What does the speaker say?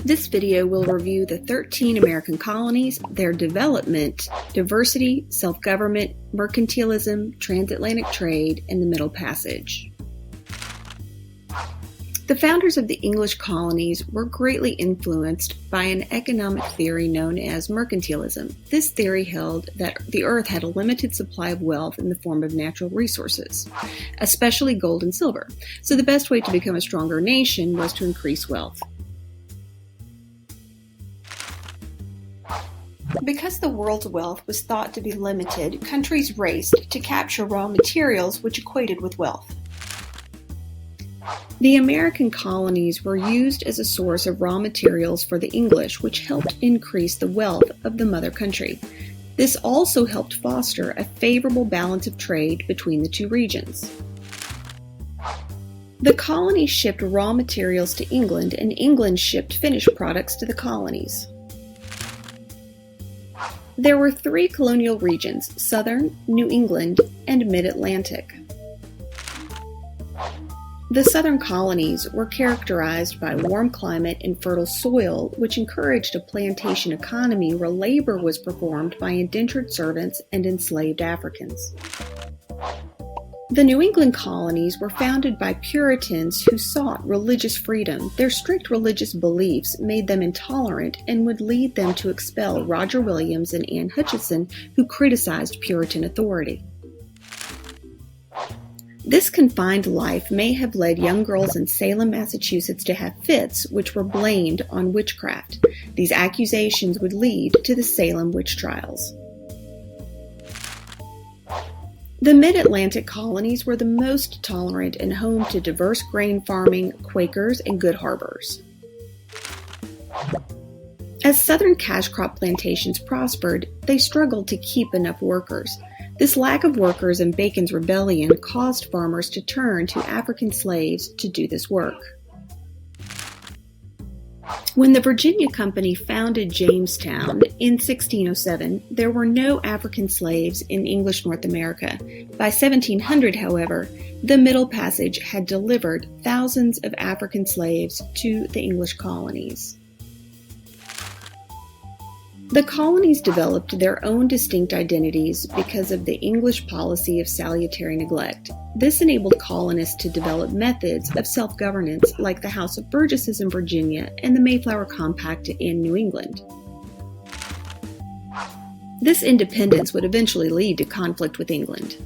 This video will review the 13 American colonies, their development, diversity, self-government, mercantilism, transatlantic trade, and the Middle Passage. The founders of the English colonies were greatly influenced by an economic theory known as mercantilism. This theory held that the earth had a limited supply of wealth in the form of natural resources, especially gold and silver. So the best way to become a stronger nation was to increase wealth. Because the world's wealth was thought to be limited, countries raced to capture raw materials which equated with wealth. The American colonies were used as a source of raw materials for the English, which helped increase the wealth of the mother country. This also helped foster a favorable balance of trade between the two regions. The colonies shipped raw materials to England, and England shipped finished products to the colonies. There were three colonial regions: Southern, New England, and Mid-Atlantic. The southern colonies were characterized by warm climate and fertile soil, which encouraged a plantation economy where labor was performed by indentured servants and enslaved Africans. The New England colonies were founded by Puritans who sought religious freedom. Their strict religious beliefs made them intolerant and would lead them to expel Roger Williams and Anne Hutchinson, who criticized Puritan authority. This confined life may have led young girls in Salem, Massachusetts to have fits which were blamed on witchcraft. These accusations would lead to the Salem witch trials. The Mid-Atlantic colonies were the most tolerant and home to diverse grain farming, Quakers, and good harbors. As southern cash crop plantations prospered, they struggled to keep enough workers. This lack of workers and Bacon's rebellion caused farmers to turn to African slaves to do this work. When the Virginia Company founded Jamestown in 1607, there were no African slaves in English North America. By 1700, however, the Middle Passage had delivered thousands of African slaves to the English colonies. The colonies developed their own distinct identities because of the English policy of salutary neglect. This enabled colonists to develop methods of self-governance like the House of Burgesses in Virginia and the Mayflower Compact in New England. This independence would eventually lead to conflict with England.